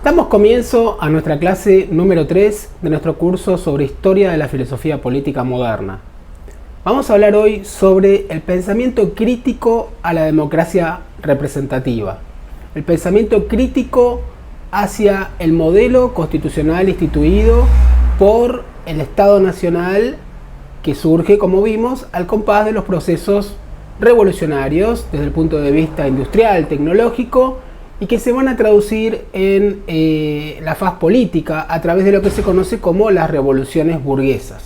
Damos comienzo a nuestra clase número 3 de nuestro curso sobre Historia de la Filosofía Política Moderna. Vamos a hablar hoy sobre el pensamiento crítico a la democracia representativa. El pensamiento crítico hacia el modelo constitucional instituido por el Estado Nacional que surge, como vimos, al compás de los procesos revolucionarios desde el punto de vista industrial, tecnológico, y que se van a traducir en la faz política a través de lo que se conoce como las revoluciones burguesas.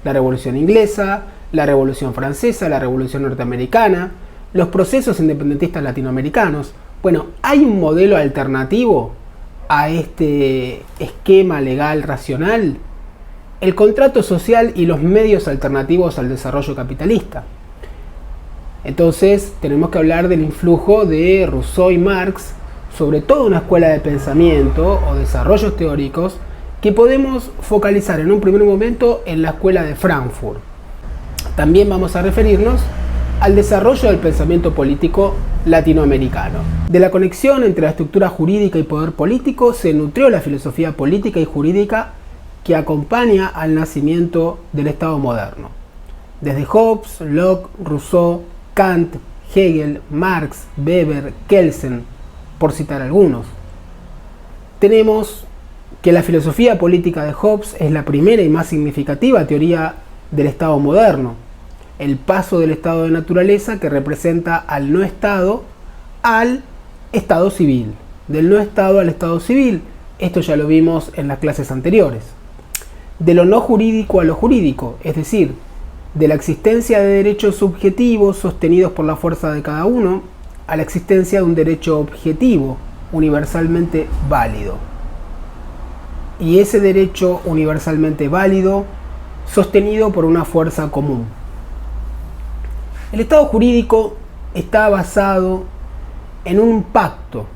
La revolución inglesa, la revolución francesa, la revolución norteamericana, los procesos independentistas latinoamericanos. Bueno, ¿hay un modelo alternativo a este esquema legal racional? El contrato social y los medios alternativos al desarrollo capitalista. Entonces tenemos que hablar del influjo de Rousseau y Marx sobre toda una escuela de pensamiento o desarrollos teóricos que podemos focalizar en un primer momento en la escuela de Frankfurt. También vamos a referirnos al desarrollo del pensamiento político latinoamericano. De la conexión entre la estructura jurídica y poder político se nutrió la filosofía política y jurídica que acompaña al nacimiento del Estado moderno. Desde Hobbes, Locke, Rousseau, Kant, Hegel, Marx, Weber, Kelsen, por citar algunos. Tenemos que la filosofía política de Hobbes es la primera y más significativa teoría del Estado moderno, el paso del estado de naturaleza que representa al no Estado al Estado civil, del no Estado al Estado civil. Esto ya lo vimos en las clases anteriores. De lo no jurídico a lo jurídico, es decir, de la existencia de derechos subjetivos sostenidos por la fuerza de cada uno, a la existencia de un derecho objetivo, universalmente válido. Y ese derecho universalmente válido, sostenido por una fuerza común. El Estado jurídico está basado en un pacto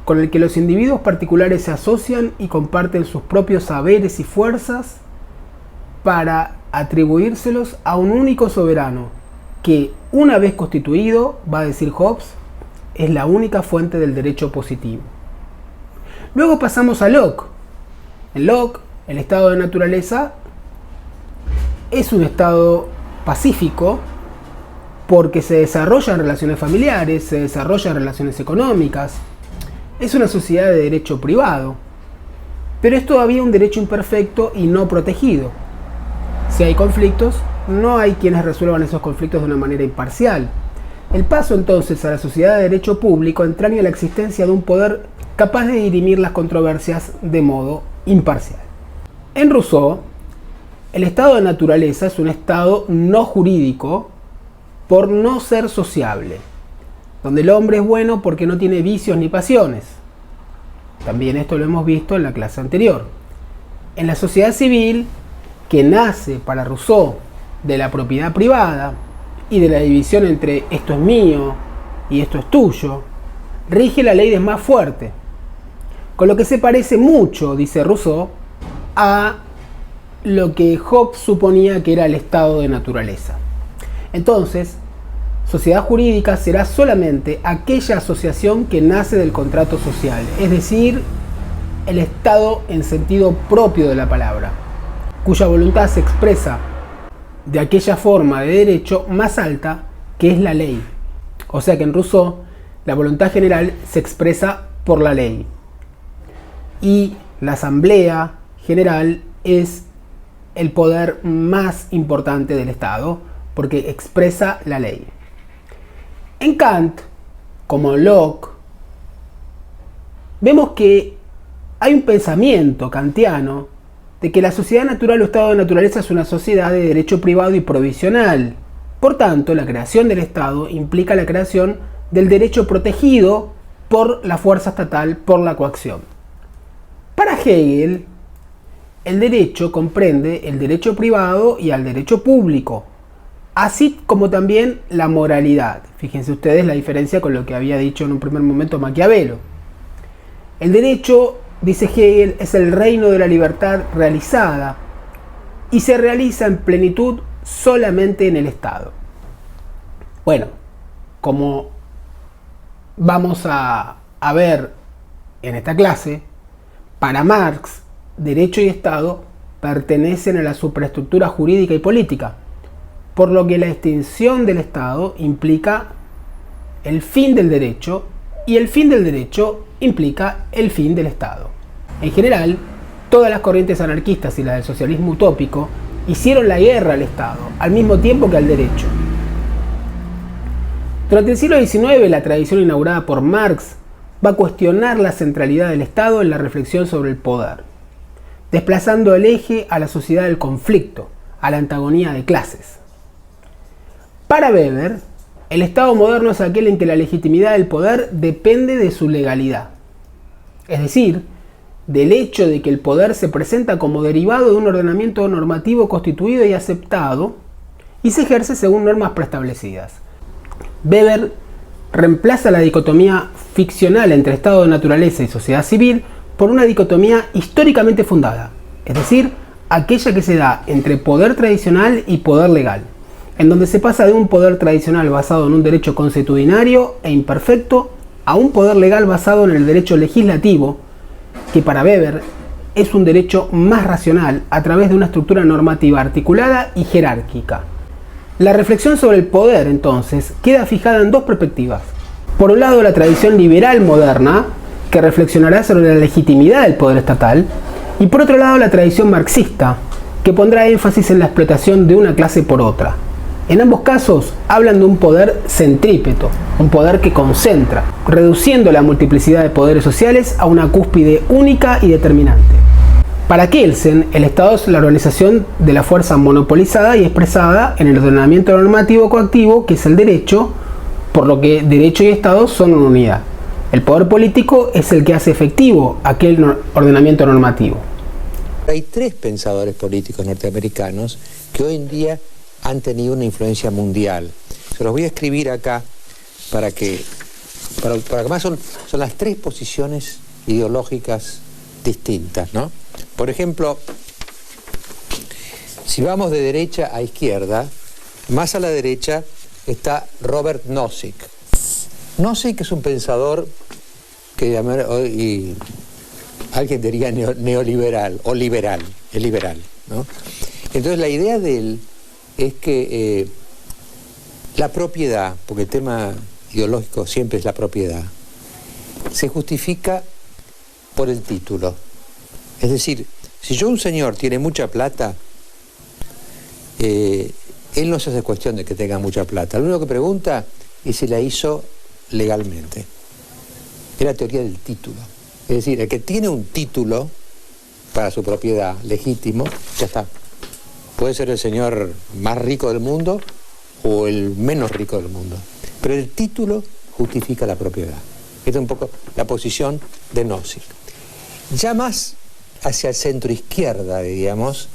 con el que los individuos particulares se asocian y comparten sus propios saberes y fuerzas para atribuírselos a un único soberano que, una vez constituido, va a decir Hobbes, es la única fuente del derecho positivo. Luego pasamos a Locke. En Locke, el estado de naturaleza es un estado pacífico porque se desarrollan relaciones familiares, se desarrollan relaciones económicas. Es una sociedad de derecho privado, pero es todavía un derecho imperfecto y no protegido. Si hay conflictos, no hay quienes resuelvan esos conflictos de una manera imparcial. El paso entonces a la sociedad de derecho público entraña la existencia de un poder capaz de dirimir las controversias de modo imparcial. En Rousseau, el estado de naturaleza es un estado no jurídico por no ser sociable, donde el hombre es bueno porque no tiene vicios ni pasiones. También esto lo hemos visto en la clase anterior. En la sociedad civil, que nace para Rousseau de la propiedad privada y de la división entre esto es mío y esto es tuyo, rige la ley del más fuerte, con lo que se parece mucho, dice Rousseau, a lo que Hobbes suponía que era el estado de naturaleza. Entonces, sociedad jurídica será solamente aquella asociación que nace del contrato social, es decir, el Estado en sentido propio de la palabra, cuya voluntad se expresa de aquella forma de derecho más alta que es la ley. O sea que en Rousseau la voluntad general se expresa por la ley y la asamblea general es el poder más importante del Estado porque expresa la ley. En Kant, como Locke, vemos que hay un pensamiento kantiano de que la sociedad natural o estado de naturaleza es una sociedad de derecho privado y provisional. Por tanto, la creación del Estado implica la creación del derecho protegido por la fuerza estatal, por la coacción. Para Hegel, el derecho comprende el derecho privado y al derecho público, así como también la moralidad. Fíjense ustedes la diferencia con lo que había dicho en un primer momento Maquiavelo. El derecho, dice Hegel, es el reino de la libertad realizada y se realiza en plenitud solamente en el Estado. Bueno, como vamos a ver en esta clase, Para Marx, derecho y Estado pertenecen a la superestructura jurídica y política, por lo que la extinción del Estado implica el fin del derecho y el fin del derecho implica el fin del Estado. En general, todas las corrientes anarquistas y las del socialismo utópico hicieron la guerra al Estado, al mismo tiempo que al derecho. Durante el siglo XIX, la tradición inaugurada por Marx va a cuestionar la centralidad del Estado en la reflexión sobre el poder, desplazando el eje a la sociedad del conflicto, a la antagonía de clases. Para Weber, el Estado moderno es aquel en que la legitimidad del poder depende de su legalidad, es decir, del hecho de que el poder se presenta como derivado de un ordenamiento normativo constituido y aceptado y se ejerce según normas preestablecidas. Weber reemplaza la dicotomía ficcional entre estado de naturaleza y sociedad civil por una dicotomía históricamente fundada, es decir, aquella que se da entre poder tradicional y poder legal, en donde se pasa de un poder tradicional basado en un derecho consuetudinario e imperfecto a un poder legal basado en el derecho legislativo, que para Weber es un derecho más racional a través de una estructura normativa articulada y jerárquica. La reflexión sobre el poder, entonces, queda fijada en dos perspectivas. Por un lado, la tradición liberal moderna, que reflexionará sobre la legitimidad del poder estatal, y por otro lado, la tradición marxista, que pondrá énfasis en la explotación de una clase por otra. En ambos casos, hablan de un poder centrípeto, un poder que concentra, reduciendo la multiplicidad de poderes sociales a una cúspide única y determinante. Para Kelsen, el Estado es la organización de la fuerza monopolizada y expresada en el ordenamiento normativo coactivo, que es el derecho, por lo que derecho y Estado son una unidad. El poder político es el que hace efectivo aquel ordenamiento normativo. Hay tres pensadores políticos norteamericanos que hoy en día han tenido una influencia mundial. Se los voy a escribir acá para que más son las tres posiciones ideológicas distintas, ¿no? Por ejemplo, si vamos de derecha a izquierda, más a la derecha está Robert Nozick. Nozick es un pensador que hoy alguien diría neoliberal o liberal, es liberal, ¿no? Entonces la idea de él es que la propiedad, porque el tema ideológico siempre es la propiedad, se justifica por el título. Es decir, si un señor tiene mucha plata, él no se hace cuestión de que tenga mucha plata. Lo único que pregunta es si la hizo legalmente. Es la teoría del título. Es decir, el que tiene un título para su propiedad legítimo, ya está. Puede ser el señor más rico del mundo o el menos rico del mundo. Pero el título justifica la propiedad. Esta es un poco la posición de Nozick. Ya más hacia el centro izquierda, diríamos,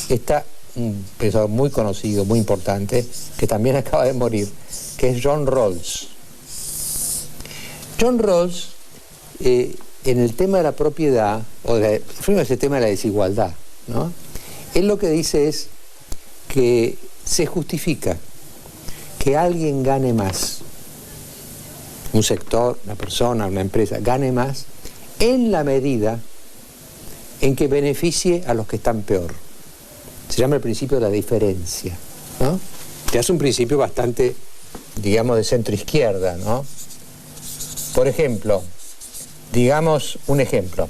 está un pensador muy conocido, muy importante, que también acaba de morir, que es John Rawls. John Rawls, en el tema de la propiedad, primero ese tema de la desigualdad, ¿no? Él lo que dice es que se justifica que alguien gane más, un sector, una persona, una empresa, gane más en la medida en que beneficie a los que están peor. Se llama el principio de la diferencia, ¿no? Que es un principio bastante, digamos, de centro izquierda, ¿no? Por ejemplo, digamos un ejemplo.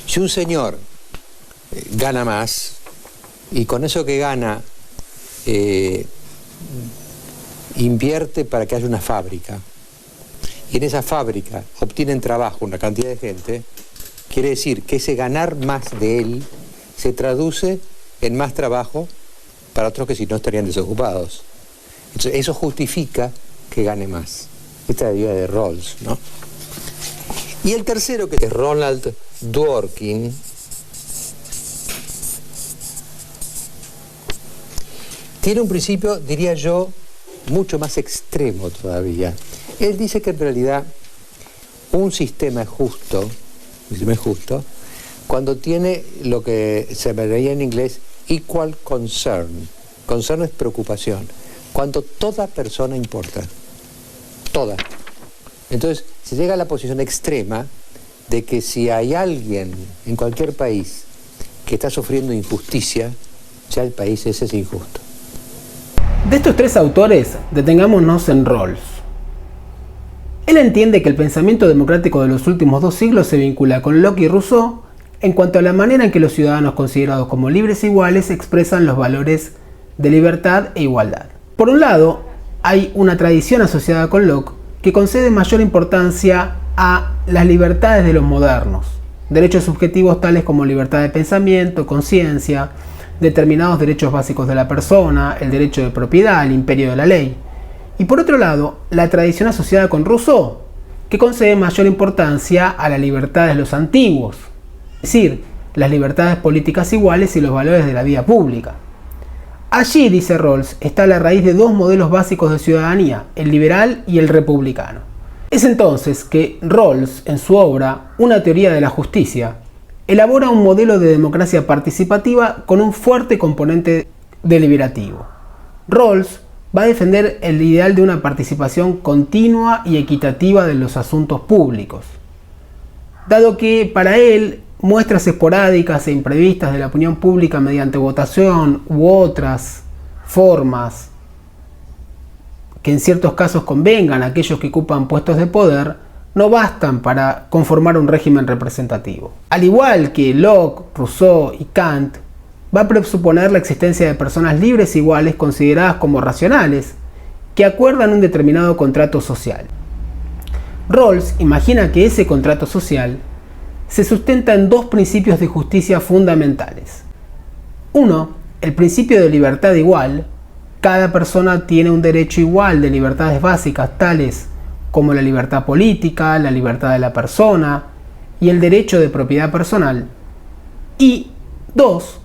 Si un señor gana más y con eso que gana invierte para que haya una fábrica y en esa fábrica obtienen trabajo una cantidad de gente, quiere decir que ese ganar más de él se traduce en más trabajo para otros que si no estarían desocupados. Entonces eso justifica que gane más. Esta es la idea de Rawls, ¿no? Y el tercero, que es Ronald Dworkin, tiene un principio, diría yo, mucho más extremo todavía. Él dice que en realidad un sistema es justo cuando tiene lo que se vería en inglés equal concern. Concern es preocupación. Cuando toda persona importa. Toda. Entonces, se llega a la posición extrema de que si hay alguien en cualquier país que está sufriendo injusticia, ya el país ese es injusto. De estos tres autores, detengámonos en Rawls. Él entiende que el pensamiento democrático de los últimos 2 siglos se vincula con Locke y Rousseau en cuanto a la manera en que los ciudadanos considerados como libres e iguales expresan los valores de libertad e igualdad. Por un lado, hay una tradición asociada con Locke que concede mayor importancia a las libertades de los modernos, derechos subjetivos tales como libertad de pensamiento, conciencia, determinados derechos básicos de la persona, el derecho de propiedad, el imperio de la ley. Y por otro lado, la tradición asociada con Rousseau, que concede mayor importancia a las libertades de los antiguos, es decir, las libertades políticas iguales y los valores de la vida pública. Allí, dice Rawls, está la raíz de 2 modelos básicos de ciudadanía, el liberal y el republicano. Es entonces que Rawls, en su obra Una teoría de la justicia, elabora un modelo de democracia participativa con un fuerte componente deliberativo. Rawls va a defender el ideal de una participación continua y equitativa de los asuntos públicos, dado que para él muestras esporádicas e imprevistas de la opinión pública mediante votación u otras formas que en ciertos casos convengan a aquellos que ocupan puestos de poder, no bastan para conformar un régimen representativo. Al igual que Locke, Rousseau y Kant, va a presuponer la existencia de personas libres e iguales consideradas como racionales, que acuerdan un determinado contrato social. Rawls imagina que ese contrato social se sustenta en 2 principios de justicia fundamentales. Uno, el principio de libertad igual. Cada persona tiene un derecho igual de libertades básicas tales como la libertad política, la libertad de la persona y el derecho de propiedad personal. Y 2,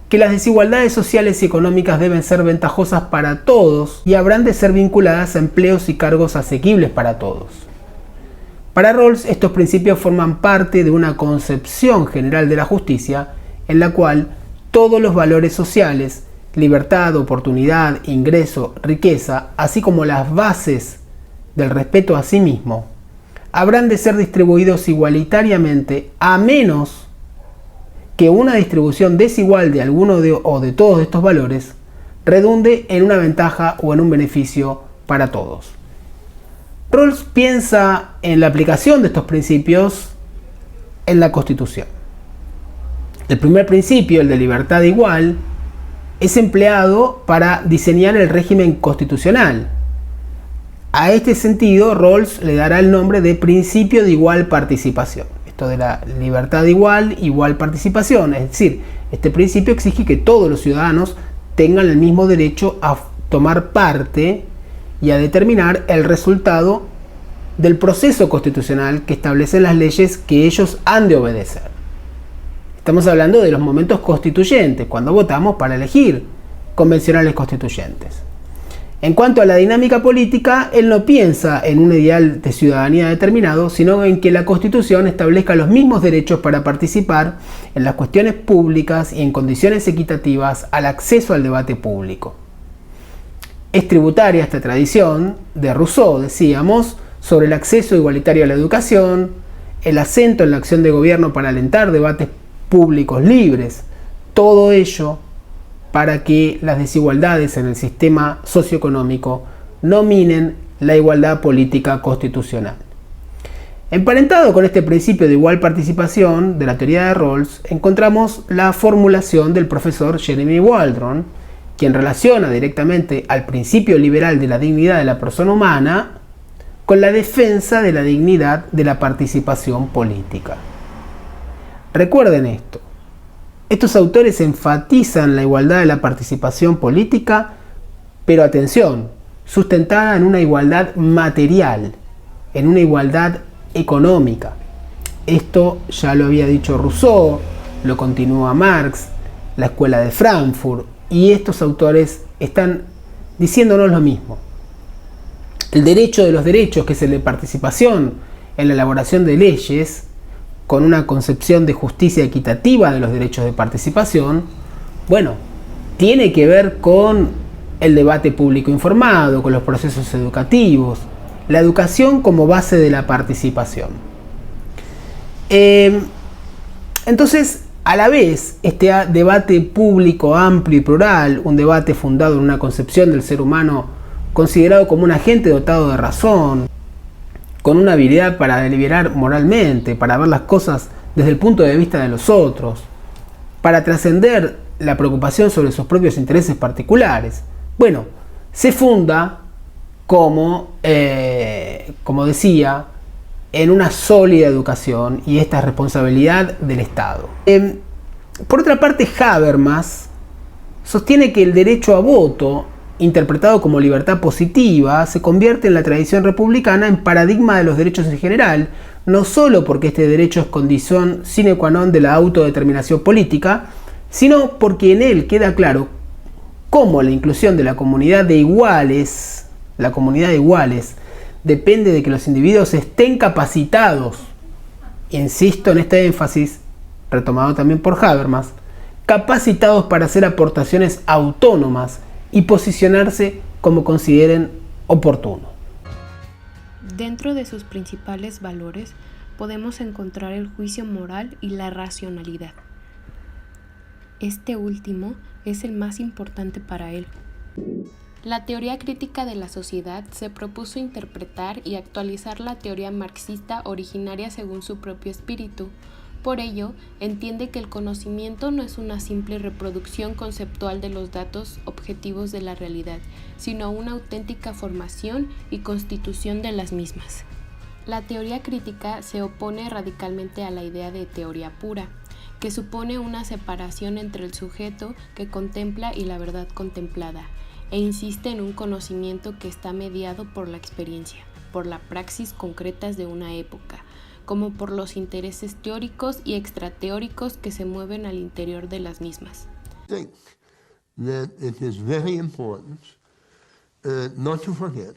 que las desigualdades sociales y económicas deben ser ventajosas para todos y habrán de ser vinculadas a empleos y cargos asequibles para todos. Para Rawls, estos principios forman parte de una concepción general de la justicia en la cual todos los valores sociales, libertad, oportunidad, ingreso, riqueza, así como las bases del respeto a sí mismo, habrán de ser distribuidos igualitariamente a menos que una distribución desigual de alguno o de todos estos valores redunde en una ventaja o en un beneficio para todos. Rawls piensa en la aplicación de estos principios en la Constitución. El primer principio, el de libertad igual, es empleado para diseñar el régimen constitucional. A este sentido, Rawls le dará el nombre de principio de igual participación. Esto de la libertad igual, igual participación. Es decir, este principio exige que todos los ciudadanos tengan el mismo derecho a tomar parte y a determinar el resultado del proceso constitucional que establecen las leyes que ellos han de obedecer. Estamos hablando de los momentos constituyentes, cuando votamos para elegir convencionales constituyentes. En cuanto a la dinámica política, él no piensa en un ideal de ciudadanía determinado, sino en que la Constitución establezca los mismos derechos para participar en las cuestiones públicas y en condiciones equitativas al acceso al debate público. Es tributaria esta tradición de Rousseau, decíamos, sobre el acceso igualitario a la educación, el acento en la acción de gobierno para alentar debates públicos libres, todo ello para que las desigualdades en el sistema socioeconómico no minen la igualdad política constitucional. Emparentado con este principio de igual participación de la teoría de Rawls, encontramos la formulación del profesor Jeremy Waldron, quien relaciona directamente al principio liberal de la dignidad de la persona humana con la defensa de la dignidad de la participación política. Recuerden esto. Estos autores enfatizan la igualdad de la participación política, pero atención, sustentada en una igualdad material, en una igualdad económica. Esto ya lo había dicho Rousseau, lo continúa Marx, la Escuela de Frankfurt, y estos autores están diciéndonos lo mismo. El derecho de los derechos, que es el de participación en la elaboración de leyes, con una concepción de justicia equitativa de los derechos de participación, bueno, tiene que ver con el debate público informado, con los procesos educativos, la educación como base de la participación. Entonces, a la vez, este debate público, amplio y plural, un debate fundado en una concepción del ser humano considerado como un agente dotado de razón, con una habilidad para deliberar moralmente, para ver las cosas desde el punto de vista de los otros, para trascender la preocupación sobre sus propios intereses particulares. Bueno, se funda como decía, en una sólida educación, y esta es responsabilidad del Estado. Por otra parte, Habermas sostiene que el derecho a voto, interpretado como libertad positiva, se convierte en la tradición republicana en paradigma de los derechos en general, no solo porque este derecho es condición sine qua non de la autodeterminación política, sino porque en él queda claro cómo la inclusión de la comunidad de iguales, depende de que los individuos estén capacitados, insisto en este énfasis, retomado también por Habermas, capacitados para hacer aportaciones autónomas y posicionarse como consideren oportuno. Dentro de sus principales valores podemos encontrar el juicio moral y la racionalidad. Este último es el más importante para él. La teoría crítica de la sociedad se propuso interpretar y actualizar la teoría marxista originaria según su propio espíritu. Por ello, entiende que el conocimiento no es una simple reproducción conceptual de los datos objetivos de la realidad, sino una auténtica formación y constitución de las mismas. La teoría crítica se opone radicalmente a la idea de teoría pura, que supone una separación entre el sujeto que contempla y la verdad contemplada, e insiste en un conocimiento que está mediado por la experiencia, por la praxis concretas de una época, como por los intereses teóricos y extrateóricos que se mueven al interior de las mismas. I think that it is very important not to forget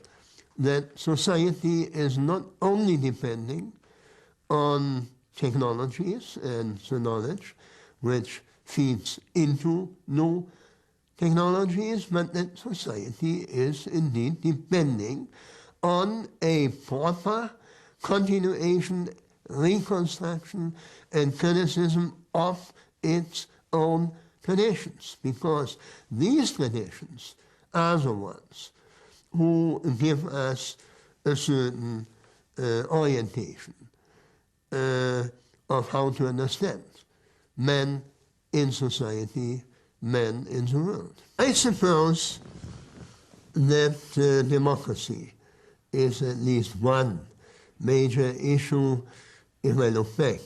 that society is not only depending on technologies and the knowledge which feeds into new technologies, but that society is indeed depending on a proper continuation, reconstruction, and criticism of its own traditions, because these traditions are the ones who give us a certain orientation of how to understand men in society, men in the world. I suppose that democracy is at least one major issue if I look back.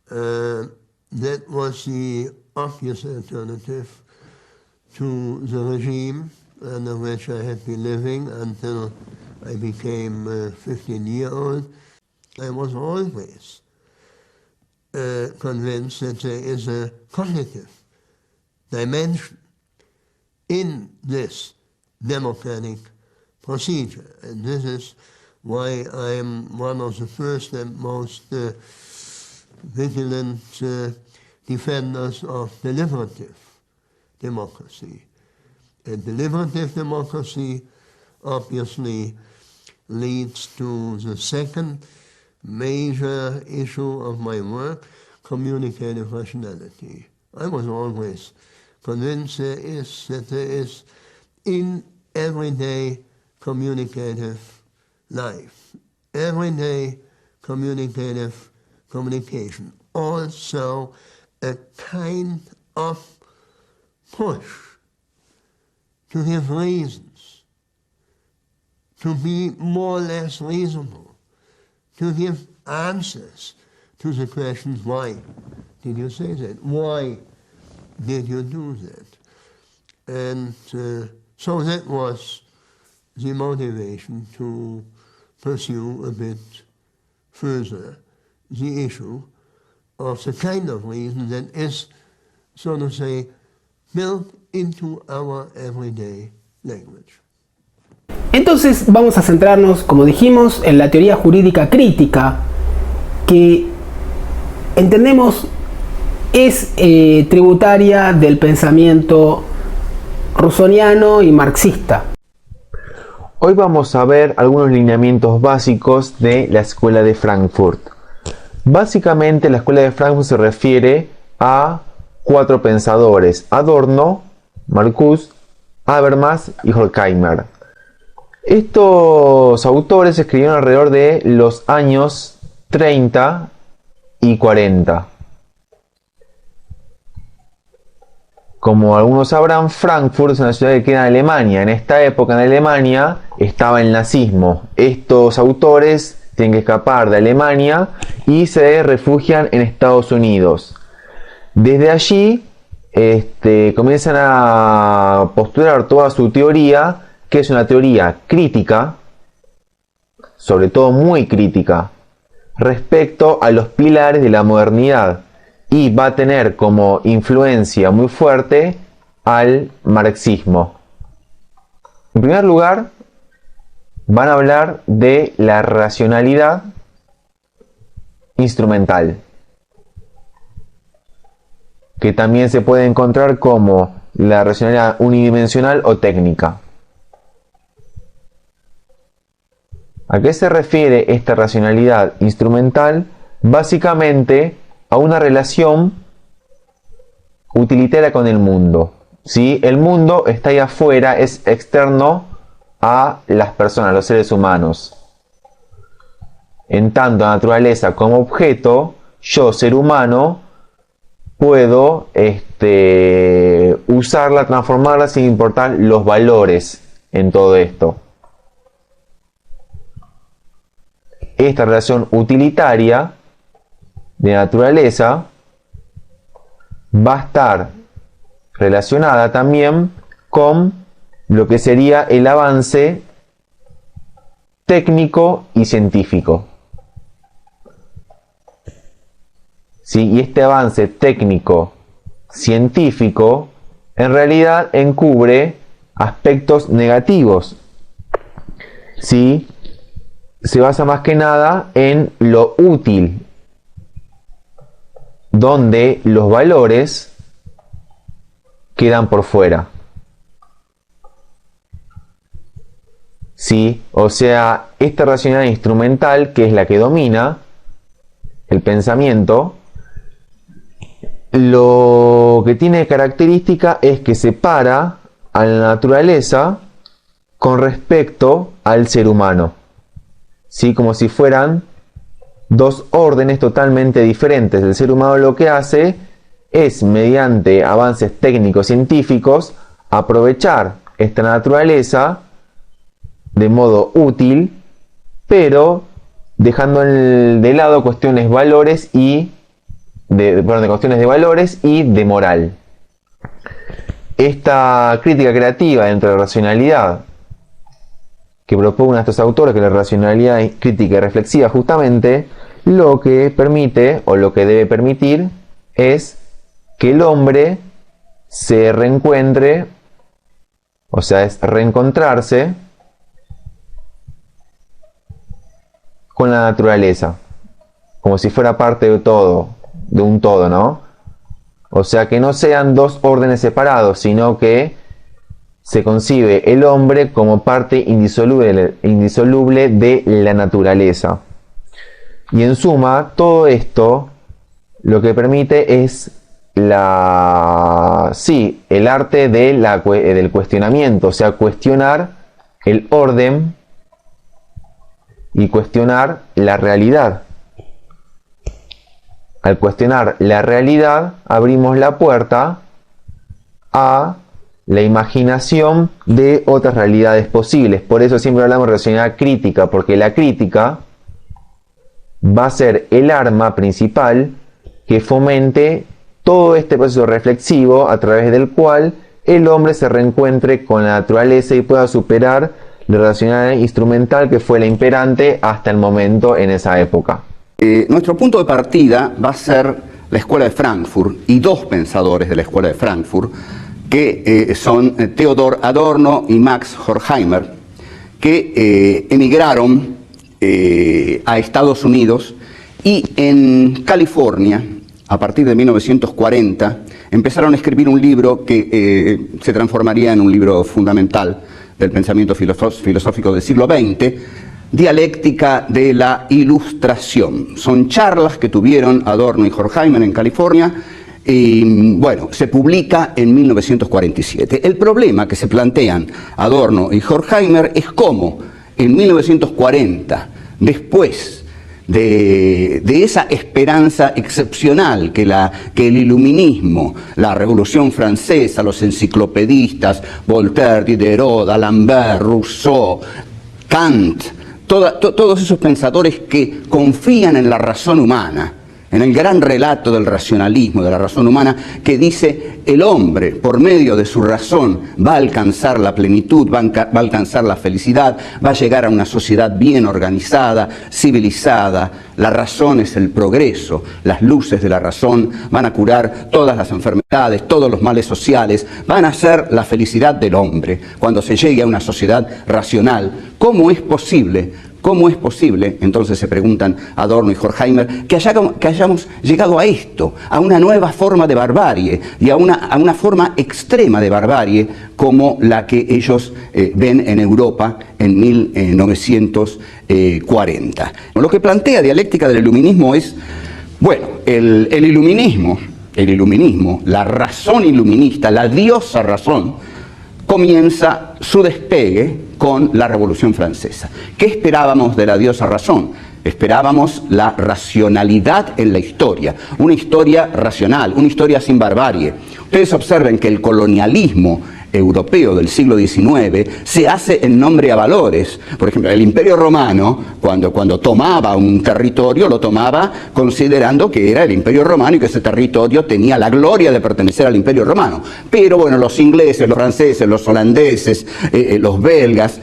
That was the obvious alternative to the regime under which I had been living until I became 15 years old. I was always convinced that there is a cognitive dimension in this democratic procedure, and this is why I am one of the first and most vigilant defenders of deliberative democracy. And deliberative democracy obviously leads to the second major issue of my work, communicative rationality. I was always convinced that there is in everyday communicative life, everyday communication, also a kind of push to give reasons, to be more or less reasonable, to give answers to the questions, why did you say that? Why did you do that? And so that was the motivation to pursue a bit further the issue of the kind of reason that is, so to say, built into our everyday language. Entonces vamos a centrarnos, como dijimos, en la teoría jurídica crítica, que entendemos es tributaria del pensamiento rusoniano y marxista. Hoy vamos a ver algunos lineamientos básicos de la Escuela de Frankfurt. Básicamente la escuela de Frankfurt se refiere a 4 pensadores: Adorno, Marcuse, Habermas y Horkheimer. Estos autores escribieron alrededor de los años 30 y 40. Como algunos sabrán, Frankfurt es una ciudad que queda en Alemania. En esta época en Alemania estaba el nazismo. Estos autores tienen que escapar de Alemania y se refugian en Estados Unidos. Desde allí comienzan a postular toda su teoría, que es una teoría crítica, sobre todo muy crítica, respecto a los pilares de la modernidad, y va a tener como influencia muy fuerte al marxismo. En primer lugar, van a hablar de la racionalidad instrumental, que también se puede encontrar como la racionalidad unidimensional o técnica. ¿A qué se refiere esta racionalidad instrumental? Básicamente a una relación utilitaria con el mundo. ¿Sí? El mundo está ahí afuera, es externo a las personas, a los seres humanos. En tanto, la naturaleza como objeto, yo, ser humano, puedo usarla, transformarla sin importar los valores en todo esto. Esta relación utilitaria de naturaleza va a estar relacionada también con lo que sería el avance técnico y científico. ¿Sí? Y este avance técnico científico en realidad encubre aspectos negativos. ¿Sí? Se basa más que nada en lo útil, donde los valores quedan por fuera. ¿Sí? O sea, esta racionalidad instrumental, que es la que domina el pensamiento, lo que tiene característica es que separa a la naturaleza con respecto al ser humano. ¿Sí? Como si fueran dos órdenes totalmente diferentes. El ser humano lo que hace es, mediante avances técnicos científicos, aprovechar esta naturaleza de modo útil, pero dejando de lado cuestiones valores cuestiones de valores y de moral. Esta crítica creativa entre la racionalidad que propone a estos autores, que la racionalidad crítica y reflexiva, justamente lo que permite o lo que debe permitir es que el hombre se reencuentre, o sea, es reencontrarse con la naturaleza, como si fuera parte de todo, de un todo, ¿no? O sea, que no sean dos órdenes separados, sino que se concibe el hombre como parte indisoluble de la naturaleza. Y en suma, todo esto lo que permite es el arte del cuestionamiento, o sea, cuestionar el orden y cuestionar la realidad. Al cuestionar la realidad, abrimos la puerta a la imaginación de otras realidades posibles. Por eso siempre hablamos de racionalidad crítica, porque la crítica va a ser el arma principal que fomente todo este proceso reflexivo a través del cual el hombre se reencuentre con la naturaleza y pueda superar la racionalidad instrumental que fue la imperante hasta el momento en esa época. Nuestro punto de partida va a ser la Escuela de Frankfurt y dos pensadores de la Escuela de Frankfurt, que son Theodor Adorno y Max Horkheimer, que emigraron a Estados Unidos y en California, a partir de 1940, empezaron a escribir un libro que se transformaría en un libro fundamental del pensamiento filosófico del siglo XX, dialéctica de la ilustración. Son charlas que tuvieron Adorno y Horkheimer en California y, bueno, se publica en 1947. El problema que se plantean Adorno y Horkheimer es cómo en 1940, después de esa esperanza excepcional que el iluminismo, la Revolución Francesa, los enciclopedistas, Voltaire, Diderot, D'Alembert, Rousseau, Kant, todos esos pensadores que confían en la razón humana, en el gran relato del racionalismo, de la razón humana, que dice el hombre, por medio de su razón, va a alcanzar la plenitud, va a alcanzar la felicidad, va a llegar a una sociedad bien organizada, civilizada. La razón es el progreso, las luces de la razón van a curar todas las enfermedades, todos los males sociales, van a ser la felicidad del hombre cuando se llegue a una sociedad racional. ¿Cómo es posible? ¿Cómo es posible, entonces se preguntan Adorno y Horkheimer, que hayamos llegado a esto, a una nueva forma de barbarie y a una forma extrema de barbarie como la que ellos ven en Europa en 1940? Lo que plantea Dialéctica del Iluminismo es, bueno, el iluminismo, la razón iluminista, la diosa razón, comienza su despegue con la Revolución Francesa. ¿Qué esperábamos de la diosa razón? Esperábamos la racionalidad en la historia, una historia racional, una historia sin barbarie. Ustedes observen que el colonialismo europeo del siglo XIX se hace en nombre a valores. Por ejemplo, el Imperio Romano, cuando tomaba un territorio, lo tomaba considerando que era el Imperio Romano y que ese territorio tenía la gloria de pertenecer al Imperio Romano. Pero bueno, los ingleses, los franceses, los holandeses, los belgas,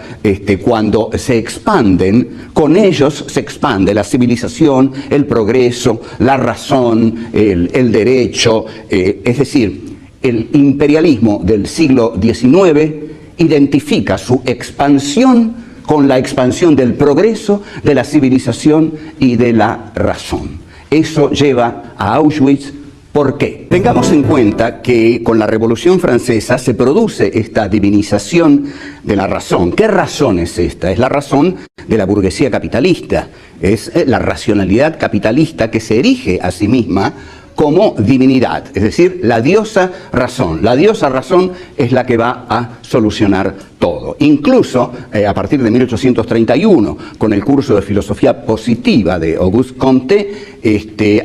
cuando se expanden, con ellos se expande la civilización, el progreso, la razón, el derecho, es decir, el imperialismo del siglo XIX identifica su expansión con la expansión del progreso, de la civilización y de la razón. Eso lleva a Auschwitz. ¿Por qué? Tengamos en cuenta que con la Revolución Francesa se produce esta divinización de la razón. ¿Qué razón es esta? Es la razón de la burguesía capitalista. Es la racionalidad capitalista que se erige a sí misma como divinidad, es decir, la diosa razón. La diosa razón es la que va a solucionar todo. Incluso a partir de 1831, con el curso de filosofía positiva de Auguste Comte,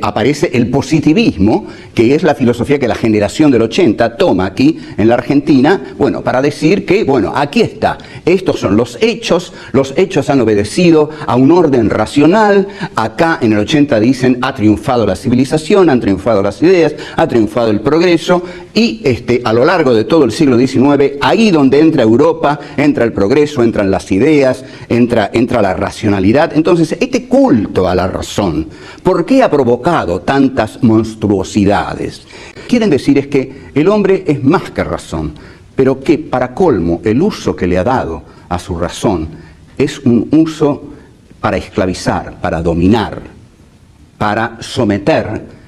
aparece el positivismo, que es la filosofía que la generación del 80 toma aquí en la Argentina, bueno, para decir que, bueno, aquí está, estos son los hechos han obedecido a un orden racional. Acá en el 80 dicen, ha triunfado la civilización, han triunfado las ideas, ha triunfado el progreso, y a lo largo de todo el siglo XIX, ahí donde entra Europa, entra el progreso, entran las ideas, entra la racionalidad. Entonces, este culto a la razón, ¿por qué ha provocado tantas monstruosidades? Quieren decir es que el hombre es más que razón, pero que para colmo el uso que le ha dado a su razón es un uso para esclavizar, para dominar, para someter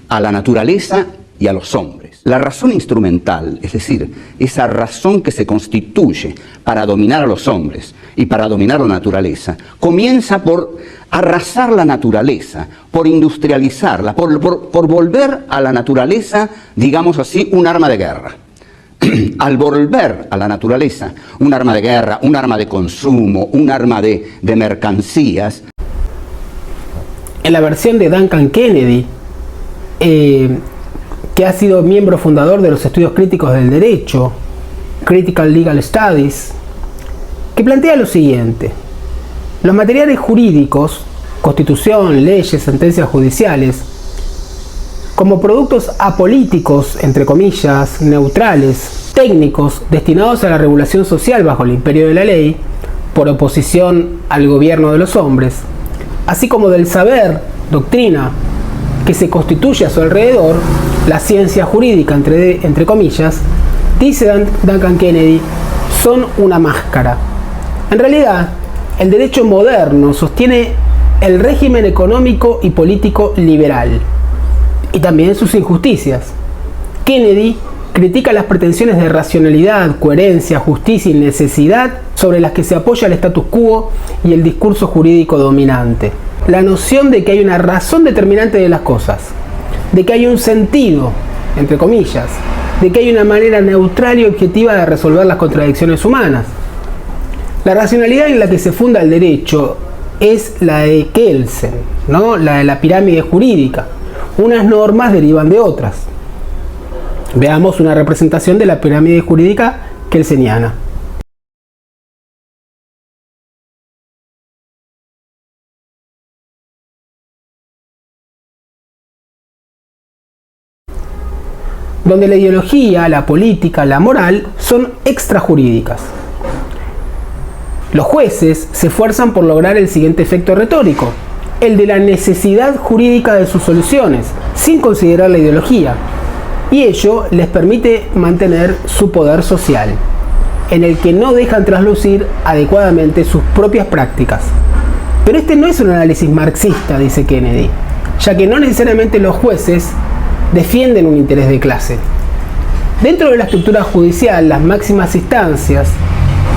a la naturaleza y a los hombres. La razón instrumental, es decir, esa razón que se constituye para dominar a los hombres y para dominar la naturaleza, comienza por arrasar la naturaleza, por industrializarla, por volver a la naturaleza, digamos así, un arma de guerra. Al volver a la naturaleza un arma de guerra, un arma de consumo, un arma de mercancías. En la versión de Duncan Kennedy, que ha sido miembro fundador de los estudios críticos del derecho, Critical Legal Studies, que plantea lo siguiente: los materiales jurídicos, constitución, leyes, sentencias judiciales, como productos apolíticos, entre comillas, neutrales, técnicos, destinados a la regulación social bajo el imperio de la ley, por oposición al gobierno de los hombres, así como del saber, doctrina, que se constituye a su alrededor, la ciencia jurídica, entre comillas, dice Duncan Kennedy, son una máscara. En realidad, el derecho moderno sostiene el régimen económico y político liberal, y también sus injusticias. Kennedy Critica las pretensiones de racionalidad, coherencia, justicia y necesidad sobre las que se apoya el status quo y el discurso jurídico dominante. La noción de que hay una razón determinante de las cosas, de que hay un sentido, entre comillas, de que hay una manera neutral y objetiva de resolver las contradicciones humanas. La racionalidad en la que se funda el derecho es la de Kelsen, ¿no? La de la pirámide jurídica. Unas normas derivan de otras. Veamos una representación de la pirámide jurídica kelseniana. Donde la ideología, la política, la moral son extrajurídicas. Los jueces se esfuerzan por lograr el siguiente efecto retórico, el de la necesidad jurídica de sus soluciones, sin considerar la ideología. Y ello les permite mantener su poder social, en el que no dejan traslucir adecuadamente sus propias prácticas. Pero este no es un análisis marxista, dice Kennedy, ya que no necesariamente los jueces defienden un interés de clase. Dentro de la estructura judicial, las máximas instancias,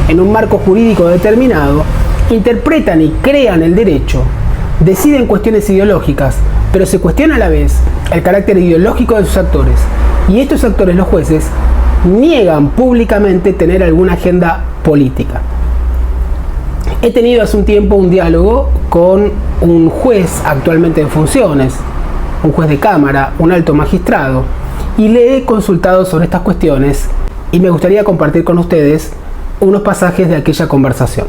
en un marco jurídico determinado, interpretan y crean el derecho, deciden cuestiones ideológicas, pero se cuestiona a la vez el carácter ideológico de sus actores. Y estos actores, los jueces, niegan públicamente tener alguna agenda política. He tenido hace un tiempo un diálogo con un juez actualmente en funciones, un juez de cámara, un alto magistrado, y le he consultado sobre estas cuestiones y me gustaría compartir con ustedes unos pasajes de aquella conversación.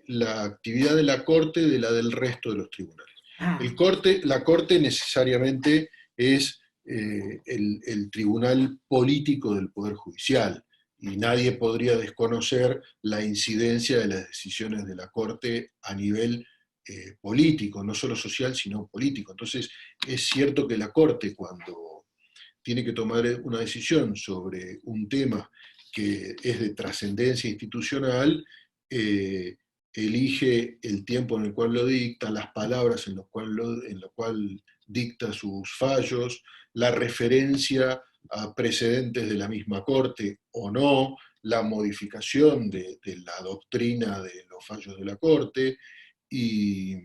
La actividad de la Corte de la del resto de los tribunales. La Corte necesariamente es el tribunal político del Poder Judicial, y nadie podría desconocer la incidencia de las decisiones de la Corte a nivel político, no solo social, sino político. Entonces, es cierto que la Corte, cuando tiene que tomar una decisión sobre un tema que es de trascendencia institucional, elige el tiempo en el cual lo dicta, las palabras en lo cual dicta sus fallos, la referencia a precedentes de la misma Corte o no, la modificación de la doctrina de los fallos de la Corte, y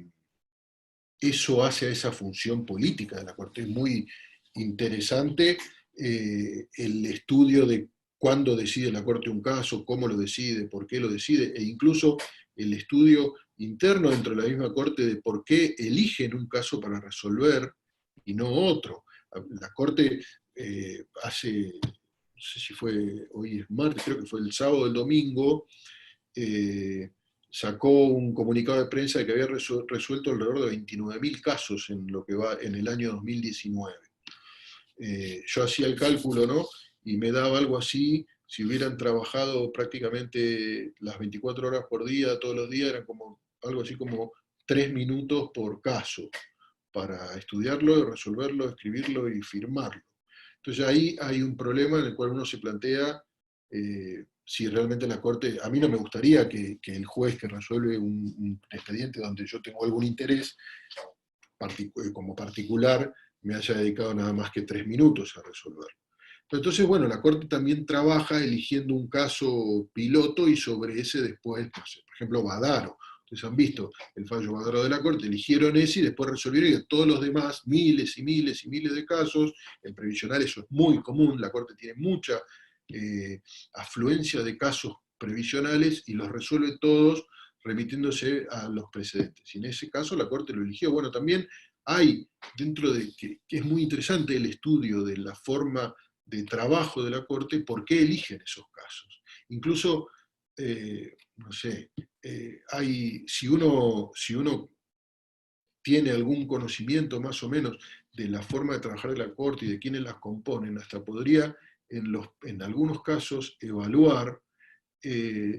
eso hace a esa función política de la Corte. Es muy interesante el estudio de cuándo decide la Corte un caso, cómo lo decide, por qué lo decide, e incluso el estudio interno dentro de la misma Corte de por qué eligen un caso para resolver y no otro. La Corte hace, no sé si fue, hoy es martes, creo que fue el sábado o el domingo, sacó un comunicado de prensa de que había resuelto alrededor de 29.000 casos en lo que va en el año 2019. Yo hacía el cálculo, ¿no? Y me daba algo así, si hubieran trabajado prácticamente las 24 horas por día, todos los días, eran como algo así como 3 minutos por caso, para estudiarlo, resolverlo, escribirlo y firmarlo. Entonces ahí hay un problema en el cual uno se plantea si realmente la Corte, a mí no me gustaría que el juez que resuelve un expediente donde yo tengo algún interés como particular me haya dedicado nada más que 3 minutos a resolverlo. Entonces, bueno, la Corte también trabaja eligiendo un caso piloto y sobre ese después, no sé, por ejemplo, Badaro. Ustedes han visto el fallo Badaro de la Corte, eligieron ese y después resolvieron, y todos los demás, miles y miles y miles de casos, en previsional eso es muy común, la Corte tiene mucha afluencia de casos previsionales y los resuelve todos remitiéndose a los precedentes. Y en ese caso la Corte lo eligió. Bueno, también hay, dentro de que es muy interesante el estudio de la forma de trabajo de la Corte, por qué eligen esos casos. Incluso, no sé, si uno tiene algún conocimiento más o menos de la forma de trabajar de la Corte y de quiénes las componen, hasta podría en algunos casos evaluar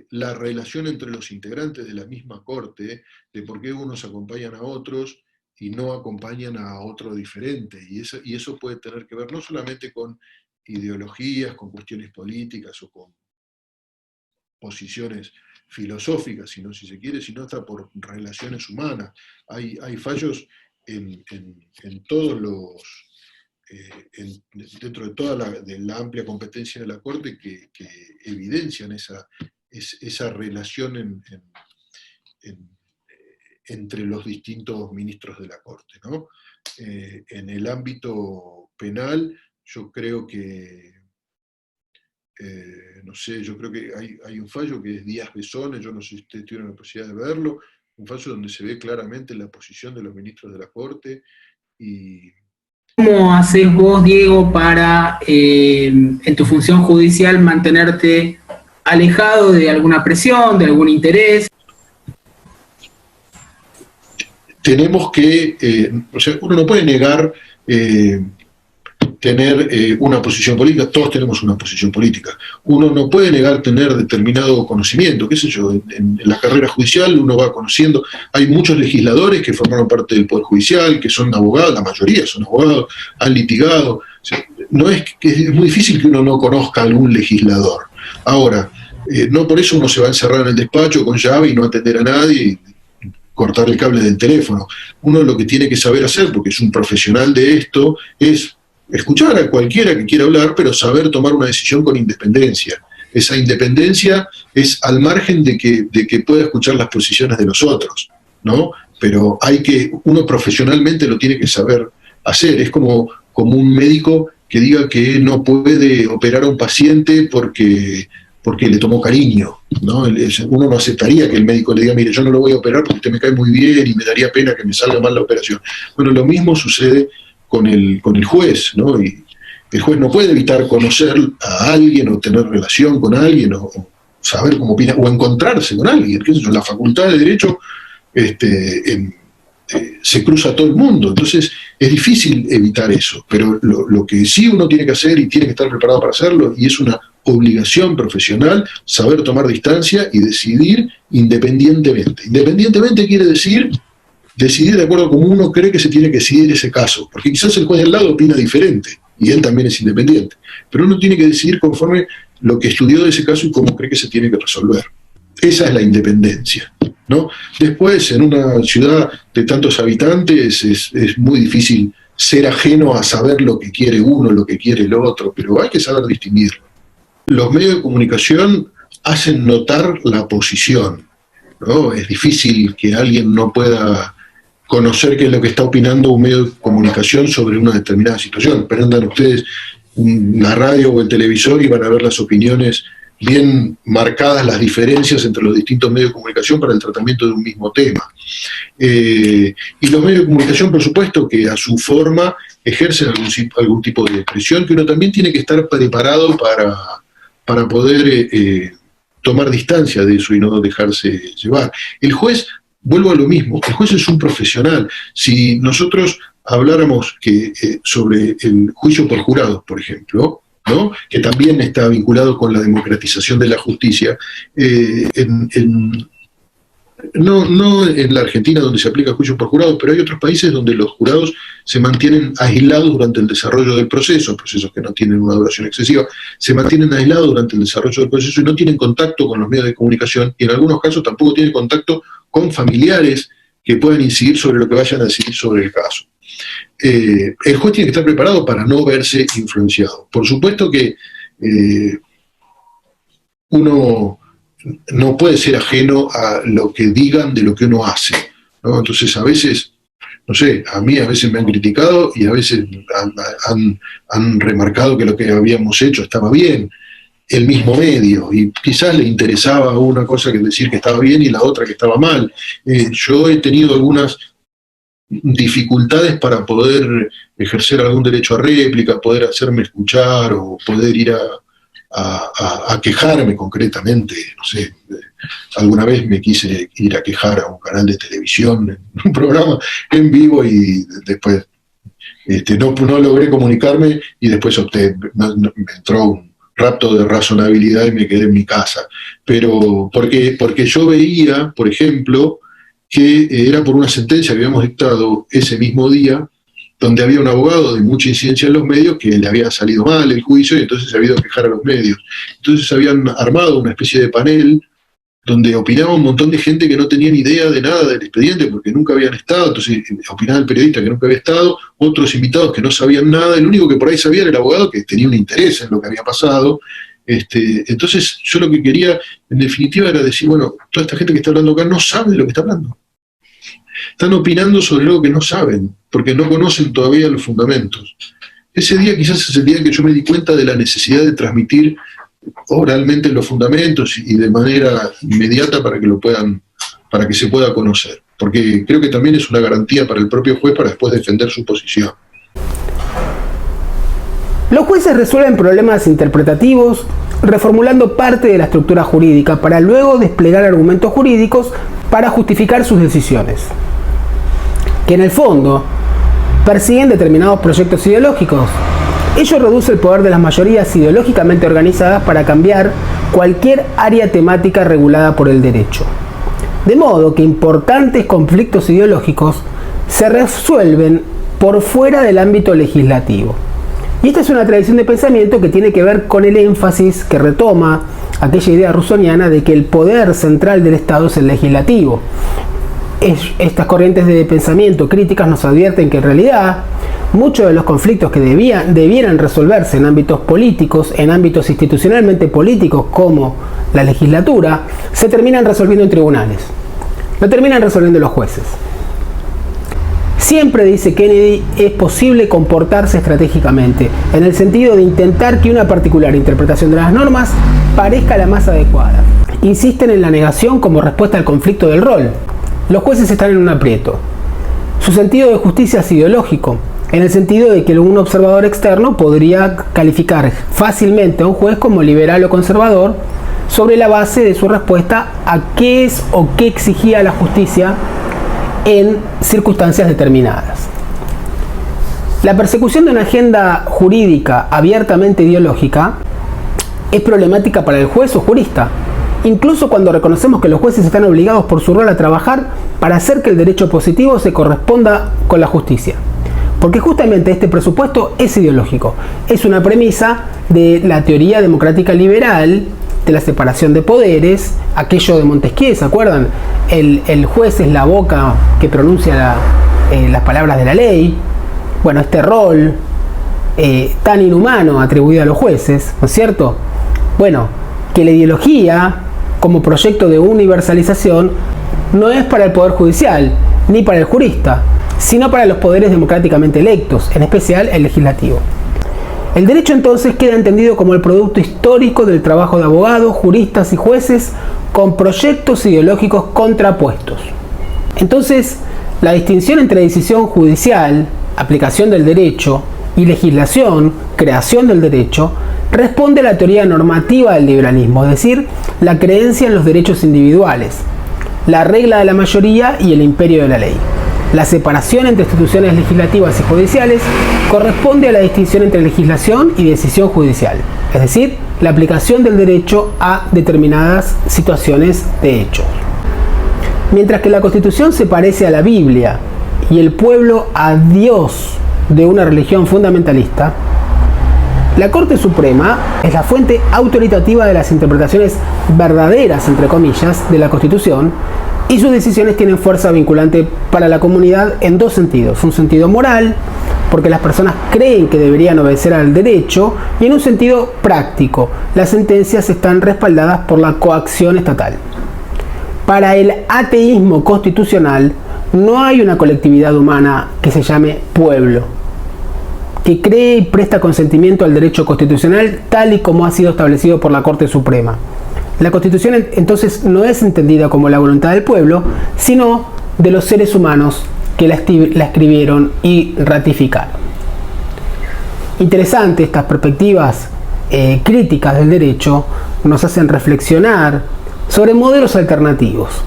la relación entre los integrantes de la misma Corte, de por qué unos acompañan a otros y no acompañan a otro diferente. Y eso puede tener que ver no solamente con ideologías, con cuestiones políticas o con posiciones filosóficas, sino, si se quiere, sino hasta por relaciones humanas. Hay fallos en todos dentro de toda la amplia competencia de la Corte que evidencian esa relación entre los distintos ministros de la Corte, ¿no? En el ámbito penal, yo creo que, no sé, yo creo que hay un fallo que es Díaz Besones, yo no sé si ustedes tuvieron la posibilidad de verlo, un fallo donde se ve claramente la posición de los ministros de la Corte. Y ¿cómo haces vos, Diego, para en tu función judicial mantenerte alejado de alguna presión, de algún interés? Tenemos que, o sea, uno no puede negar tener una posición política, todos tenemos una posición política. Uno no puede negar tener determinado conocimiento, qué sé yo, en la carrera judicial uno va conociendo, hay muchos legisladores que formaron parte del Poder Judicial, que son abogados, la mayoría son abogados, han litigado, o sea, no es que es muy difícil que uno no conozca a algún legislador. Ahora, no por eso uno se va a encerrar en el despacho con llave y no atender a nadie y cortar el cable del teléfono. Uno lo que tiene que saber hacer, porque es un profesional de esto, es escuchar a cualquiera que quiera hablar, pero saber tomar una decisión con independencia. Esa independencia es al margen de que pueda escuchar las posiciones de los otros, ¿no? Pero uno profesionalmente lo tiene que saber hacer. Es como un médico que diga que no puede operar a un paciente porque le tomó cariño, ¿no? Uno no aceptaría que el médico le diga, mire, yo no lo voy a operar porque usted me cae muy bien y me daría pena que me salga mal la operación. Bueno, lo mismo sucede con el juez, ¿no? Y el juez no puede evitar conocer a alguien o tener relación con alguien o saber cómo opina o encontrarse con alguien, qué sé yo, en la facultad de Derecho se cruza todo el mundo, entonces es difícil evitar eso, pero lo que sí uno tiene que hacer y tiene que estar preparado para hacerlo, y es una obligación profesional, saber tomar distancia y decidir independientemente. Independientemente quiere decir decidir de acuerdo a cómo uno cree que se tiene que decidir ese caso, porque quizás el juez del lado opina diferente, y él también es independiente, pero uno tiene que decidir conforme lo que estudió de ese caso y cómo cree que se tiene que resolver. Esa es la independencia, ¿no? Después, en una ciudad de tantos habitantes, es muy difícil ser ajeno a saber lo que quiere uno, lo que quiere el otro, pero hay que saber distinguirlo. Los medios de comunicación hacen notar la posición, ¿no? Es difícil que alguien no pueda conocer qué es lo que está opinando un medio de comunicación sobre una determinada situación. Prendan ustedes la radio o el televisor y van a ver las opiniones bien marcadas, las diferencias entre los distintos medios de comunicación para el tratamiento de un mismo tema. Y los medios de comunicación, por supuesto, que a su forma ejercen algún tipo de presión, que uno también tiene que estar preparado para poder tomar distancia de eso y no dejarse llevar. El juez, vuelvo a lo mismo, el juez es un profesional. Si nosotros habláramos sobre el juicio por jurados, por ejemplo, ¿no? Que también está vinculado con la democratización de la justicia, no en la Argentina donde se aplica el juicio por jurados, pero hay otros países donde los jurados se mantienen aislados durante el desarrollo del proceso, procesos que no tienen una duración excesiva, se mantienen aislados durante el desarrollo del proceso y no tienen contacto con los medios de comunicación, y en algunos casos tampoco tienen contacto con familiares que puedan incidir sobre lo que vayan a decidir sobre el caso. El juez tiene que estar preparado para no verse influenciado. Por supuesto que uno no puede ser ajeno a lo que digan de lo que uno hace, ¿no? Entonces a veces, no sé, a mí a veces me han criticado y a veces han remarcado que lo que habíamos hecho estaba bien, el mismo medio, y quizás le interesaba una cosa que decir que estaba bien y la otra que estaba mal. Yo he tenido algunas dificultades para poder ejercer algún derecho a réplica, poder hacerme escuchar o poder ir a quejarme concretamente. No sé, alguna vez me quise ir a quejar a un canal de televisión, en un programa en vivo, y después no logré comunicarme y después me entró un rapto de razonabilidad y me quedé en mi casa. Pero porque yo veía, por ejemplo, que era por una sentencia que habíamos dictado ese mismo día, donde había un abogado de mucha incidencia en los medios que le había salido mal el juicio y entonces se había ido a quejar a los medios. Entonces habían armado una especie de panel donde opinaba un montón de gente que no tenía ni idea de nada del expediente porque nunca habían estado, entonces opinaba el periodista que nunca había estado, otros invitados que no sabían nada, el único que por ahí sabía era el abogado que tenía un interés en lo que había pasado. Entonces yo lo que quería en definitiva era decir, bueno, toda esta gente que está hablando acá no sabe de lo que está hablando. Están opinando sobre algo que no saben, porque no conocen todavía los fundamentos. Ese día quizás es el día en que yo me di cuenta de la necesidad de transmitir oralmente los fundamentos y de manera inmediata para que se pueda conocer. Porque creo que también es una garantía para el propio juez para después defender su posición. Los jueces resuelven problemas interpretativos reformulando parte de la estructura jurídica para luego desplegar argumentos jurídicos para justificar sus decisiones, que en el fondo persiguen determinados proyectos ideológicos. Ello reduce el poder de las mayorías ideológicamente organizadas para cambiar cualquier área temática regulada por el derecho. De modo que importantes conflictos ideológicos se resuelven por fuera del ámbito legislativo. Y esta es una tradición de pensamiento que tiene que ver con el énfasis que retoma aquella idea rusoniana de que el poder central del Estado es el legislativo. Estas corrientes de pensamiento críticas nos advierten que en realidad muchos de los conflictos que debieran resolverse en ámbitos políticos, en ámbitos institucionalmente políticos como la legislatura, se terminan resolviendo en tribunales. Lo terminan resolviendo los jueces. Siempre, dice Kennedy, es posible comportarse estratégicamente, en el sentido de intentar que una particular interpretación de las normas parezca la más adecuada. Insisten en la negación como respuesta al conflicto del rol. Los jueces están en un aprieto. Su sentido de justicia es ideológico, en el sentido de que un observador externo podría calificar fácilmente a un juez como liberal o conservador sobre la base de su respuesta a qué es o qué exigía la justicia en circunstancias determinadas. La persecución de una agenda jurídica abiertamente ideológica es problemática para el juez o jurista, incluso cuando reconocemos que los jueces están obligados por su rol a trabajar para hacer que el derecho positivo se corresponda con la justicia. Porque justamente este presupuesto es ideológico, es una premisa de la teoría democrática liberal, de la separación de poderes, aquello de Montesquieu, ¿se acuerdan? El juez es la boca que pronuncia las palabras de la ley. Bueno, este rol tan inhumano atribuido a los jueces, ¿no es cierto? Bueno, que la ideología como proyecto de universalización no es para el poder judicial ni para el jurista, sino para los poderes democráticamente electos, en especial el legislativo. El derecho entonces queda entendido como el producto histórico del trabajo de abogados, juristas y jueces con proyectos ideológicos contrapuestos. Entonces, la distinción entre decisión judicial, aplicación del derecho, y legislación, creación del derecho, responde a la teoría normativa del liberalismo, es decir, la creencia en los derechos individuales, la regla de la mayoría y el imperio de la ley. La separación entre instituciones legislativas y judiciales corresponde a la distinción entre legislación y decisión judicial, es decir, la aplicación del derecho a determinadas situaciones de hechos. Mientras que la Constitución se parece a la Biblia y el pueblo a Dios de una religión fundamentalista, la Corte Suprema es la fuente autoritativa de las interpretaciones verdaderas, entre comillas, de la Constitución, y sus decisiones tienen fuerza vinculante para la comunidad en dos sentidos. Un sentido moral, porque las personas creen que deberían obedecer al derecho, y en un sentido práctico, las sentencias están respaldadas por la coacción estatal. Para el ateísmo constitucional, no hay una colectividad humana que se llame pueblo, que cree y presta consentimiento al derecho constitucional tal y como ha sido establecido por la Corte Suprema. La Constitución entonces no es entendida como la voluntad del pueblo, sino de los seres humanos que la escribieron y ratificaron. Interesante, estas perspectivas críticas del derecho nos hacen reflexionar sobre modelos alternativos.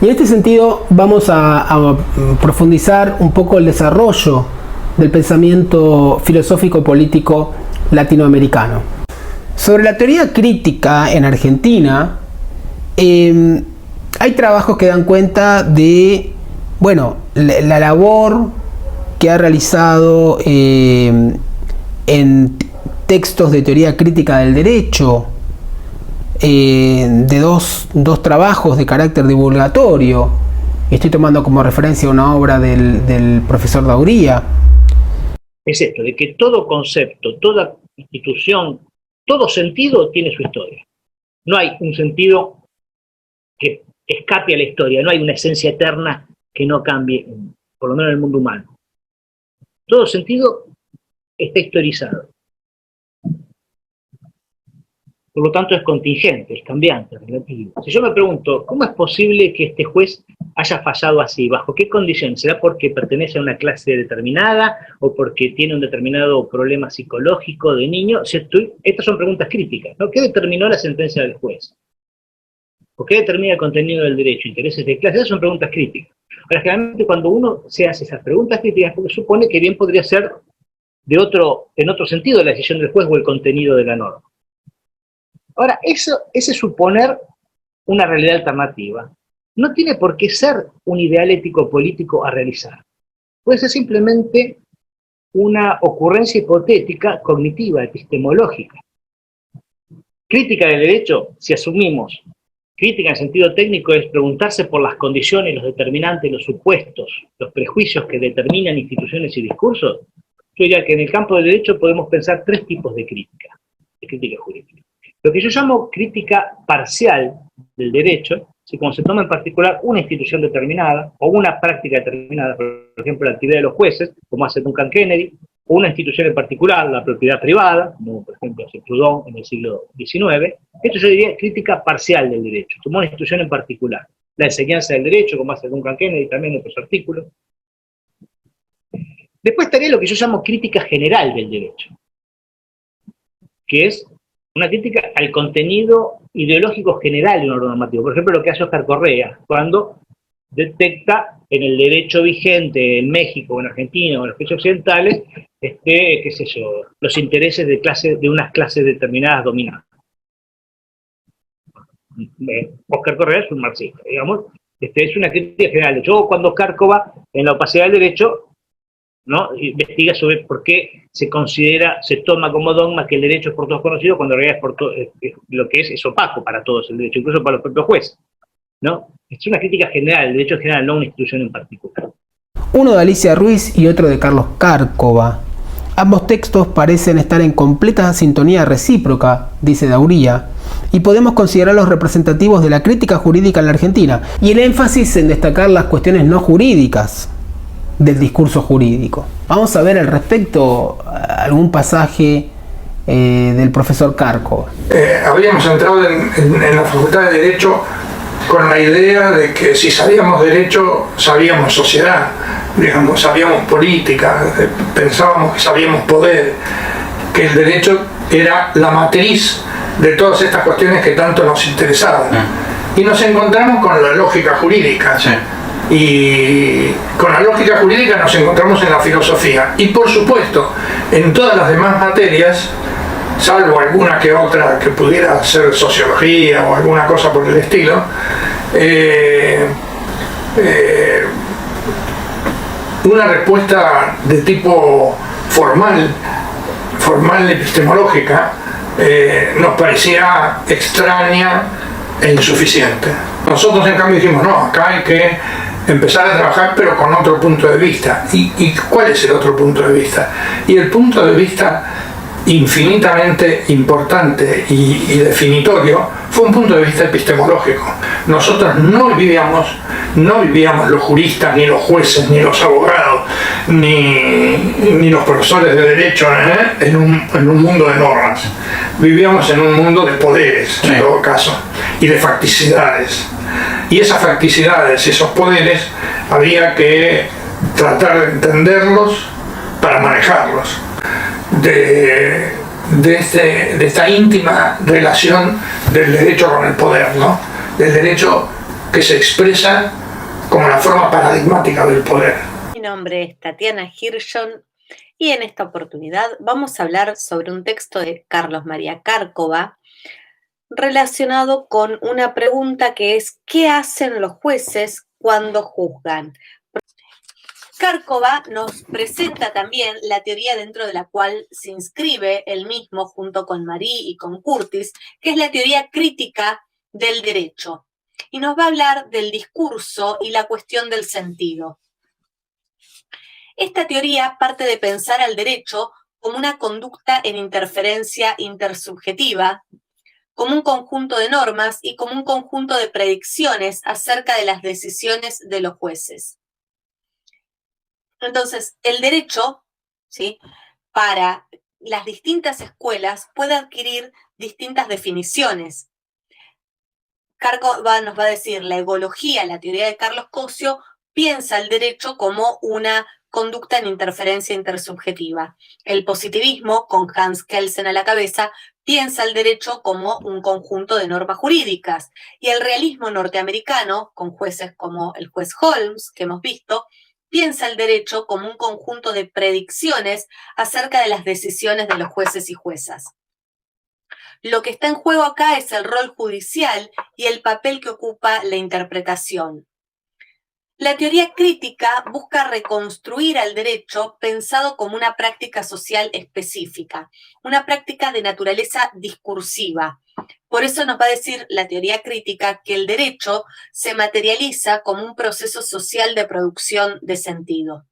Y en este sentido vamos a profundizar un poco el desarrollo del pensamiento filosófico y político latinoamericano. Sobre la teoría crítica en Argentina, hay trabajos que dan cuenta de, bueno, la labor que ha realizado en textos de teoría crítica del derecho de dos trabajos de carácter divulgatorio. Estoy tomando como referencia una obra del profesor Dauría. Es esto, de que todo concepto, toda institución, todo sentido tiene su historia. No hay un sentido que escape a la historia, no hay una esencia eterna que no cambie, por lo menos en el mundo humano. Todo sentido está historizado. Por lo tanto es contingente, es cambiante, es relativo. Si yo me pregunto, ¿cómo es posible que este juez haya fallado así? ¿Bajo qué condiciones? ¿Será porque pertenece a una clase determinada o porque tiene un determinado problema psicológico de niño? Estas son preguntas críticas, ¿no? ¿Qué determinó la sentencia del juez? ¿O qué determina el contenido del derecho? ¿Intereses de clase? Esas son preguntas críticas. Ahora, generalmente cuando uno se hace esas preguntas críticas, porque supone que bien podría ser en otro sentido la decisión del juez o el contenido de la norma. Ahora, ese suponer una realidad alternativa no tiene por qué ser un ideal ético político a realizar. Puede ser simplemente una ocurrencia hipotética, cognitiva, epistemológica. Crítica del derecho, si asumimos crítica en sentido técnico, es preguntarse por las condiciones, los determinantes, los supuestos, los prejuicios que determinan instituciones y discursos. Yo diría que en el campo del derecho podemos pensar tres tipos de crítica jurídica. Lo que yo llamo crítica parcial del derecho, si como se toma en particular una institución determinada o una práctica determinada, por ejemplo la actividad de los jueces, como hace Duncan Kennedy, o una institución en particular, la propiedad privada, como por ejemplo hace Proudhon en el siglo XIX, esto yo diría crítica parcial del derecho, tomó una institución en particular. La enseñanza del derecho, como hace Duncan Kennedy también en otros artículos. Después estaría lo que yo llamo crítica general del derecho, que es una crítica al contenido ideológico general de un orden normativo. Por ejemplo, lo que hace Oscar Correa, cuando detecta en el derecho vigente en México, en Argentina o en los países occidentales, qué sé yo, los intereses de unas clases determinadas dominadas. Oscar Correa es un marxista, digamos, es una crítica general. Yo cuando Cárcova, en la opacidad del derecho, ¿no?, investiga sobre por qué se toma como dogma que el derecho es por todos conocido, cuando en realidad lo que es opaco para todos el derecho, incluso para los propios jueces, ¿no? Es una crítica general, el derecho en general, no una institución en particular. Uno de Alicia Ruiz y otro de Carlos Cárcova. Ambos textos parecen estar en completa sintonía recíproca, dice Dauría, y podemos considerarlos representativos de la crítica jurídica en la Argentina, y el énfasis en destacar las cuestiones no jurídicas del discurso jurídico. Vamos a ver al respecto algún pasaje del profesor Cárcova. Habíamos entrado en la Facultad de Derecho con la idea de que si sabíamos derecho, sabíamos sociedad, digamos, sabíamos política, pensábamos que sabíamos poder, que el derecho era la matriz de todas estas cuestiones que tanto nos interesaban. Y nos encontramos con la lógica jurídica. Sí. Y con la lógica jurídica nos encontramos en la filosofía. Y por supuesto, en todas las demás materias, salvo alguna que otra que pudiera ser sociología o alguna cosa por el estilo, una respuesta de tipo formal epistemológica, nos parecía extraña e insuficiente. Nosotros en cambio dijimos, no, acá hay que empezar a trabajar pero con otro punto de vista. ¿Y cuál es el otro punto de vista? Y el punto de vista infinitamente importante y definitorio fue un punto de vista epistemológico. Nosotros no vivíamos los juristas, ni los jueces, ni los abogados, ni los profesores de derecho en un mundo de normas. Vivíamos en un mundo de poderes, en todo caso, y de facticidades. Y esas facticidades, esos poderes, había que tratar de entenderlos para manejarlos. De esta íntima relación del derecho con el poder, ¿no? Del derecho que se expresa como la forma paradigmática del poder. Mi nombre es Tatiana Hirschon y en esta oportunidad vamos a hablar sobre un texto de Carlos María Cárcova relacionado con una pregunta que es: ¿qué hacen los jueces cuando juzgan? Cárcova nos presenta también la teoría dentro de la cual se inscribe él mismo junto con Marie y con Curtis, que es la teoría crítica del derecho. Y nos va a hablar del discurso y la cuestión del sentido. Esta teoría parte de pensar al derecho como una conducta en interferencia intersubjetiva, como un conjunto de normas y como un conjunto de predicciones acerca de las decisiones de los jueces. Entonces, el derecho, ¿sí?, para las distintas escuelas puede adquirir distintas definiciones. Cárcova nos va a decir, la egología, la teoría de Carlos Cosio, piensa el derecho como una conducta en interferencia intersubjetiva. El positivismo, con Hans Kelsen a la cabeza, piensa el derecho como un conjunto de normas jurídicas. Y el realismo norteamericano, con jueces como el juez Holmes, que hemos visto, piensa el derecho como un conjunto de predicciones acerca de las decisiones de los jueces y juezas. Lo que está en juego acá es el rol judicial y el papel que ocupa la interpretación. La teoría crítica busca reconstruir al derecho pensado como una práctica social específica, una práctica de naturaleza discursiva. Por eso nos va a decir la teoría crítica que el derecho se materializa como un proceso social de producción de sentido.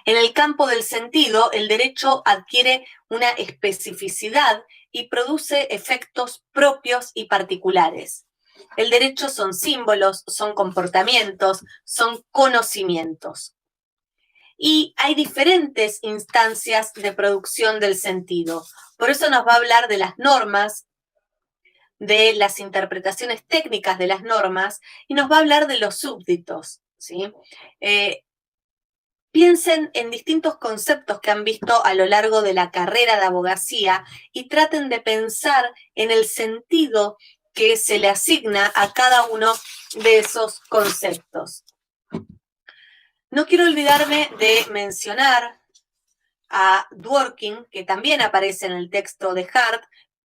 En el campo del sentido, el derecho adquiere una especificidad y produce efectos propios y particulares. El derecho son símbolos, son comportamientos, son conocimientos. Y hay diferentes instancias de producción del sentido. Por eso nos va a hablar de las normas, de las interpretaciones técnicas de las normas, y nos va a hablar de los súbditos, ¿sí? Piensen en distintos conceptos que han visto a lo largo de la carrera de abogacía y traten de pensar en el sentido que se le asigna a cada uno de esos conceptos. No quiero olvidarme de mencionar a Dworkin, que también aparece en el texto de Hart,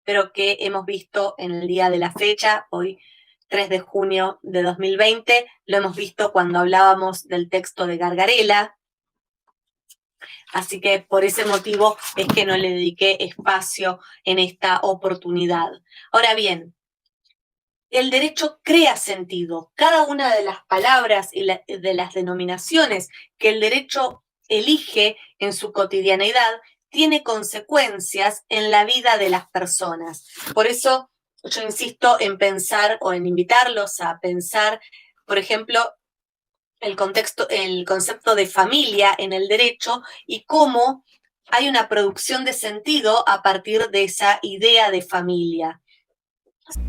pero que hemos visto en el día de la fecha, hoy 3 de junio de 2020, lo hemos visto cuando hablábamos del texto de Gargarella, así que por ese motivo es que no le dediqué espacio en esta oportunidad. Ahora bien, el derecho crea sentido. Cada una de las palabras y de las denominaciones que el derecho elige en su cotidianeidad tiene consecuencias en la vida de las personas. Por eso yo insisto en pensar o en invitarlos a pensar, por ejemplo, el concepto de familia en el derecho y cómo hay una producción de sentido a partir de esa idea de familia.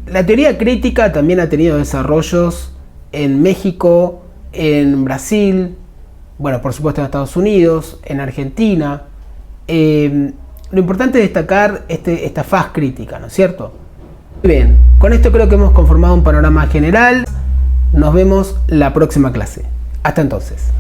La teoría crítica también ha tenido desarrollos en México, en Brasil, bueno, por supuesto en Estados Unidos, en Argentina. Lo importante es destacar esta faz crítica, ¿no es cierto? Muy bien, con esto creo que hemos conformado un panorama general. Nos vemos la próxima clase. Hasta entonces.